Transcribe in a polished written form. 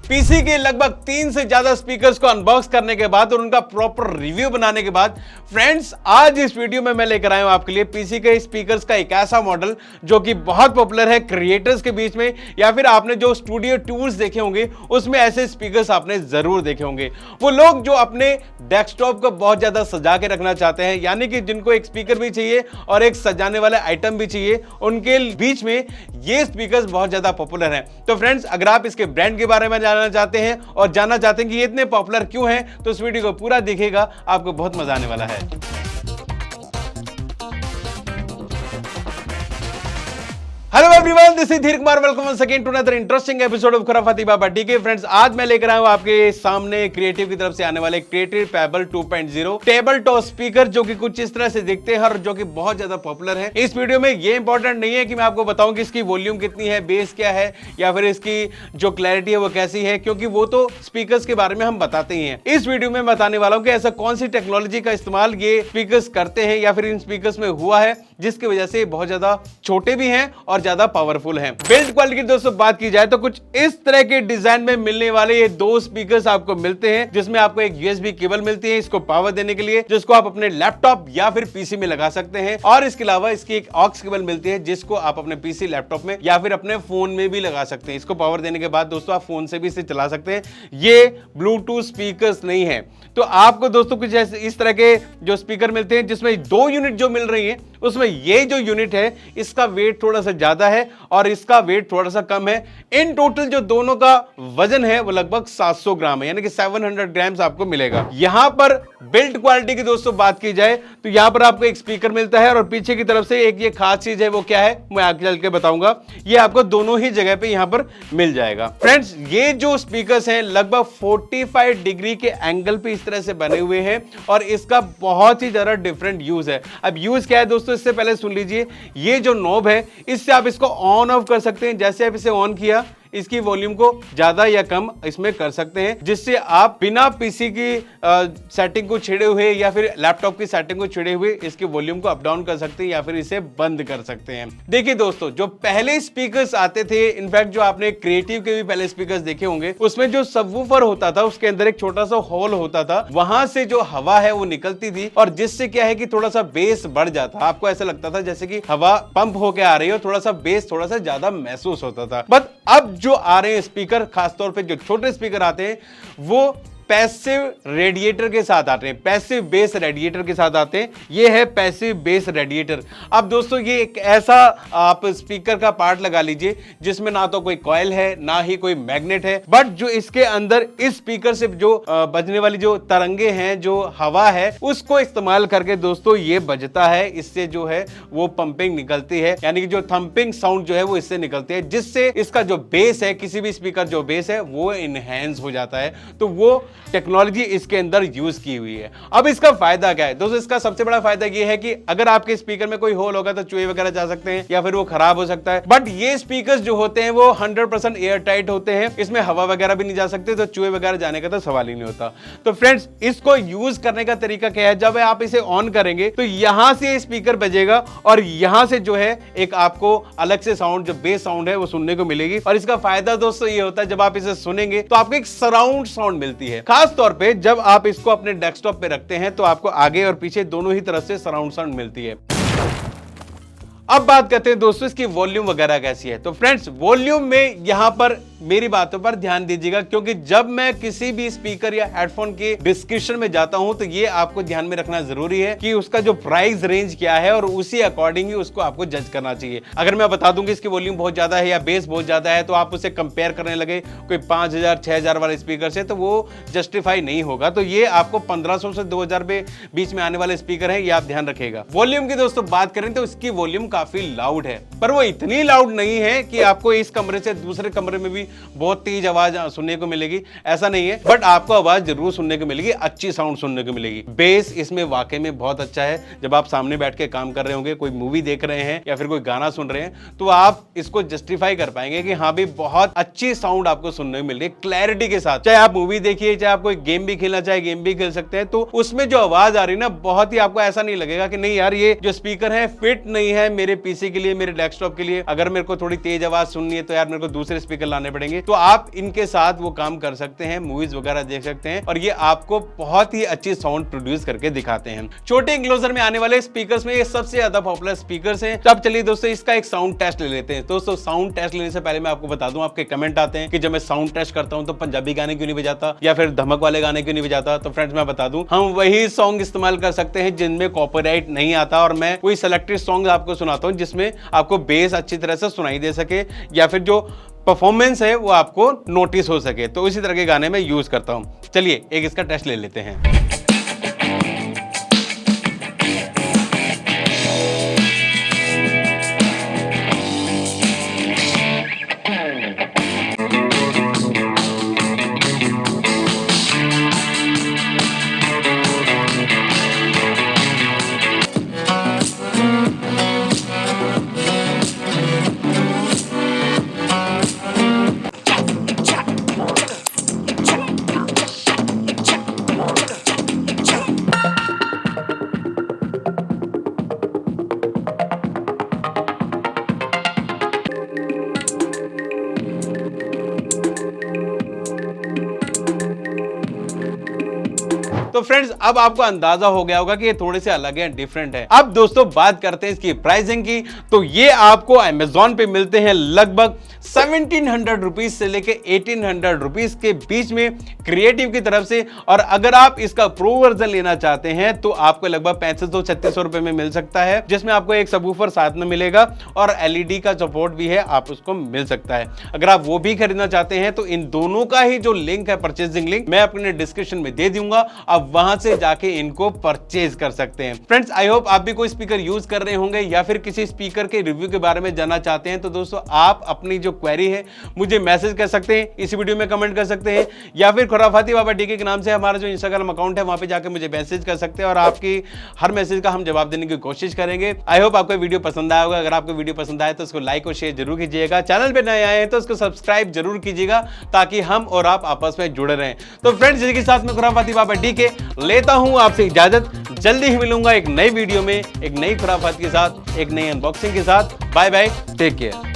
PC के लगभग 3 से ज्यादा स्पीकर्स को अनबॉक्स करने के बाद और उनका प्रॉपर रिव्यू बनाने के बाद फ्रेंड्स आज इस वीडियो में मैं लेकर आया हूं आपके लिए पीसी के स्पीकर्स का एक ऐसा मॉडल जो कि बहुत पॉपुलर है क्रिएटर्स के बीच में, या फिर आपने जो स्टूडियो टूल्स देखे होंगे उसमें ऐसे स्पीकर्स आपने जरूर देखे होंगे। वो लोग जो अपने डेस्कटॉप को बहुत ज्यादा सजा के रखना चाहते हैं, यानी कि जिनको एक स्पीकर भी चाहिए और एक सजाने वाला आइटम भी चाहिए, उनके बीच में ये स्पीकर्स बहुत ज्यादा पॉपुलर हैं। तो फ्रेंड्स अगर आप इसके ब्रांड के बारे में जानना चाहते हैं और जानना चाहते हैं कि ये इतने पॉपुलर क्यों हैं, तो इस वीडियो को पूरा देखिएगा, आपको बहुत मजा आने वाला है। Hello everyone, this is Dheer Kumar, welcome once again to another interesting episode of Khurafati Baba. ठीक है फ्रेंड्स, आज मैं लेकर आया हूं आपके सामने क्रिएटिव की तरफ से आने वाले creative payable 2.0 table top speaker, जो कि कुछ इस तरह से दिखते हैं और जो कि बहुत ज्यादा पॉपुलर है। इस वीडियो में ये इंपॉर्टेंट नहीं है कि मैं आपको बताऊं कि इसकी वॉल्यूम कितनी है, बेस क्या है, या फिर इसकी जो क्लैरिटी है वो कैसी है, क्योंकि वो तो स्पीकर्स के बारे में हम बताते ही हैं। इस वीडियो में बताने वाला हूं कि ऐसा कौन सी टेक्नोलॉजी का इस्तेमाल ये स्पीकर्स करते हैं या फिर इन स्पीकर्स में हुआ है, जिसकी वजह से बहुत ज्यादा छोटे भी हैं और ज्यादा पावरफुल हैं। बिल्ड क्वालिटी की दोस्तों बात की जाए तो कुछ इस तरह के डिजाइन में मिलने वाले ये दो स्पीकर्स आपको मिलते हैं, जिसमें आपको एक यूएसबी केबल मिलती है इसको पावर देने के लिए, जिसको आप अपने लैपटॉप या फिर पीसी में लगा सकते हैं। और इसके अलावा इसकी एक ऑक्स केबल मिलती है, जिसको आप अपने पीसी, लैपटॉप में या फिर अपने फोन में भी लगा सकते हैं। इसको पावर देने के बाद दोस्तों आप फोन से भी इसे चला सकते हैं। ये ब्लूटूथ स्पीकर्स नहीं है। तो आपको दोस्तों कुछ इस तरह के जो स्पीकर मिलते हैं, जिसमें दो यूनिट जो मिल रही है, उसमें ये जो यूनिट है इसका वेट थोड़ा सा ज्यादा है और इसका वेट थोड़ा सा कम है। इन टोटल जो दोनों का वजन है वो लगभग 700 ग्राम है, यानी कि 700 ग्राम्स आपको मिलेगा। यहां पर बिल्ड क्वालिटी की दोस्तों बात की जाए तो यहां पर आपको एक स्पीकर मिलता है और पीछे की तरफ से एक ये खास चीज है, वो क्या है मैं आगे चल के बताऊंगा। ये आपको दोनों ही जगह पे यहां पर मिल जाएगा। फ्रेंड्स ये जो स्पीकर्स हैं लगभग 45 डिग्री के एंगल पे इस तरह से बने हुए हैं और इसका बहुत ही ज्यादा डिफरेंट यूज है। अब यूज क्या है दोस्तों, इससे पहले सुन लीजिए। ये जो नॉब है इससे आप इसको ऑन ऑफ कर सकते हैं। जैसे आप इसे ऑन किया, इसकी वॉल्यूम को ज्यादा या कम इसमें कर सकते हैं, जिससे आप बिना पीसी की सेटिंग को छेड़े हुए या फिर लैपटॉप की सेटिंग को छेड़े हुए इसकी वॉल्यूम को अप डाउन कर सकते हैं या फिर इसे बंद कर सकते हैं। देखिए दोस्तों, जो पहले स्पीकर्स आते थे, इनफैक्ट जो आपने क्रिएटिव के भी पहले स्पीकर्स देखे होंगे, उसमें जो सबवूफर होता था उसके अंदर एक छोटा सा होल होता था, वहां से जो हवा है वो निकलती थी और जिससे क्या है कि थोड़ा सा बेस बढ़ जाता। आपको ऐसा लगता था जैसे कि हवा पंप होकर आ रही है, थोड़ा सा बेस थोड़ा सा ज्यादा महसूस होता था। बट अब जो आ रहे हैं स्पीकर, खासतौर पे जो छोटे स्पीकर आते हैं, वो पैसिव रेडिएटर के साथ आते हैं, पैसिव बेस रेडिएटर के साथ आते हैं। ये है पैसिव बेस रेडिएटर। अब दोस्तों ये एक ऐसा आप स्पीकर का पार्ट लगा लीजिए जिसमें ना तो कोई कॉइल है ना ही कोई मैग्नेट है, बट जो इसके अंदर इस स्पीकर से जो बजने वाली जो तरंगे हैं, जो हवा है, उसको इस्तेमाल करके दोस्तों ये बजता है। इससे जो है वो पंपिंग निकलती है, यानी कि जो थंपिंग साउंड जो है वो इससे निकलती है, जिससे इसका जो बेस है, किसी भी स्पीकर जो बेस है वो इनहेंस हो जाता है। तो वो टेक्नोलॉजी इसके अंदर यूज की हुई है। अब इसका फायदा क्या है दोस्तों? इसका सबसे बड़ा फायदा यह है कि अगर आपके स्पीकर में कोई होल होगा तो चूहे वगैरह जा सकते हैं या फिर वो खराब हो सकता है। बट ये स्पीकर्स जो होते हैं वो 100% एयर टाइट होते हैं, इसमें हवा वगैरह भी नहीं जा सकते, तो चूहे वगैरह जाने का तो सवाल ही नहीं होता। तो फ्रेंड्स इसको यूज करने का तरीका क्या है? जब आप इसे ऑन करेंगे तो यहां से स्पीकर बजेगा और यहां से जो है एक आपको अलग से साउंड, जो बेस साउंड है वो सुनने को मिलेगी। और इसका फायदा दोस्तों ये होता है, जब आप इसे सुनेंगे तो आपको एक सराउंड साउंड मिलती है। खास तौर पे जब आप इसको अपने डेस्कटॉप पे रखते हैं तो आपको आगे और पीछे दोनों ही तरफ से सराउंड साउंड मिलती है। अब बात करते हैं दोस्तों इसकी वॉल्यूम वगैरह कैसी है। तो फ्रेंड्स वॉल्यूम में यहां पर मेरी बातों पर ध्यान दीजिएगा, क्योंकि जब मैं किसी भी स्पीकर या हेडफोन के डिस्क्रिप्शन में जाता हूं तो ये आपको ध्यान में रखना जरूरी है कि उसका जो प्राइस रेंज क्या है और उसी अकॉर्डिंग ही उसको आपको जज करना चाहिए। अगर मैं बता दूं कि इसकी वॉल्यूम बहुत ज्यादा है या बेस बहुत ज्यादा है, तो आप उसे कंपेयर करने लगे कोई 5000 6000 वाले स्पीकर से, तो वो जस्टिफाई नहीं होगा। तो ये आपको 1500 से 2000 के बीच में आने वाले स्पीकर है, ये आप ध्यान रखिएगा। वॉल्यूम की दोस्तों बात करें तो इसकी वॉल्यूम काफी लाउड है, पर वो इतनी लाउड नहीं है कि आपको इस कमरे से दूसरे कमरे में भी बहुत तेज आवाज सुनने को मिलेगी, ऐसा नहीं है। बट आपको आवाज जरूर सुनने को मिलेगी, अच्छी साउंड सुनने को मिलेगी। बेस इसमें वाकई में बहुत अच्छा है। जब आप सामने बैठ के काम कर रहे होंगे, कोई मूवी देख रहे हैं या फिर कोई गाना सुन रहे हैं, तो आप इसको जस्टिफाई कर पाएंगे कि हाँ भी बहुत अच्छी साउंड आपको सुनने को मिल रही है क्लैरिटी के साथ। चाहे आप मूवी देखिए, चाहे आप कोई गेम भी खेलना चाहे गेम भी खेल सकते हैं, तो उसमें जो आवाज आ रही है ना, बहुत ही आपको ऐसा नहीं लगेगा कि नहीं यार ये जो स्पीकर है फिट नहीं है मेरे पीसी के लिए, मेरे डेस्कटॉप के लिए। अगर मेरे को थोड़ी तेज आवाज सुननी है तो यार मेरे को दूसरे स्पीकर लाने पड़ेंगे। पड़ेंगे। तो आप इनके साथ वो काम कर सकते हैं, मूवीज वगैरह देख सकते हैं और ये आपको बहुत ही अच्छी साउंड प्रोड्यूस करके दिखाते हैं। छोटे इंक्लोजर में आने वाले स्पीकर्स में ये सबसे ज्यादा पॉपुलर स्पीकर्स हैं। तो अब चलिए दोस्तों इसका एक साउंड टेस्ट ले लेते हैं। दोस्तों साउंड टेस्ट लेने से पहले मैं आपको बता दूं, आपके कमेंट आते हैं कि जब मैं साउंड टेस्ट करता हूं तो पंजाबी गाने क्यों नहीं बजाता या फिर धमक वाले गाने क्यों नहीं बजाता। तो फ्रेंड्स मैं बता दूं, हम वही सॉन्ग इस्तेमाल कर सकते हैं जिनमें कॉपीराइट नहीं आता और मैं कोई सेलेक्टेड सॉन्ग आपको सुनाता हूं जिसमें आपको बेस अच्छी तरह से सुनाई दे सके या फिर जो परफॉर्मेंस है वो आपको नोटिस हो सके। तो इसी तरह के गाने में यूज करता हूं। चलिए एक इसका टेस्ट ले लेते हैं। तो फ्रेंड्स अब आपको अंदाजा हो गया होगा कि ये थोड़े से अलग है, डिफरेंट है। अब दोस्तों बात करते हैं इसकी प्राइसिंग की। तो ये आपको अमेजॉन पे मिलते हैं लगभग 1700 रुपीज से लेके 1800 रुपीज के बीच में क्रिएटिव की तरफ से। और अगर आप इसका प्रो वर्जन लेना चाहते हैं तो आपको लगभग 3500-3600 रुपए में मिल सकता है, जिसमें आपको एक सबवूफर साथ में मिलेगा और एलईडी का सपोर्ट भी है, आप उसको मिल सकता है। अगर आप वो भी खरीदना चाहते हैं तो इन दोनों का ही जो लिंक है, परचेजिंग लिंक, मैं अपने डिस्क्रिप्शन में दे दूंगा, आप वहां से जाके इनको परचेज कर सकते हैं। फ्रेंड्स आई होप आप भी कोई स्पीकर यूज कर रहे होंगे या फिर किसी स्पीकर के रिव्यू के बारे में जानना चाहते हैं। तो दोस्तों आप अपनी जो क्वेरी है मुझे मैसेज कर सकते हैं, इसी वीडियो में कमेंट कर सकते हैं या फिर खुराफाती बाबा डीके के नाम से हमारा जो इंस्टाग्राम अकाउंट है वहां पे जाकर मुझे मैसेज कर सकते हैं और आपकी हर मैसेज का हम जवाब देने की कोशिश करेंगे। आई होप आपको वीडियो पसंद आया होगा। अगर आपको वीडियो पसंद आए तो उसको लाइक और शेयर जरूर कीजिएगा। चैनल पे नए आए हैं तो उसको सब्सक्राइब जरूर कीजिएगा ताकि हम और आप आपस में जुड़े रहें। तो फ्रेंड्स इसी के साथ में खुराफाती बाबा डीके लेता हूं आपसे इजाजत। जल्दी ही मिलूंगा एक नई वीडियो में, एक नई खुराफात के साथ, एक नई अनबॉक्सिंग के साथ। Bye bye, take care.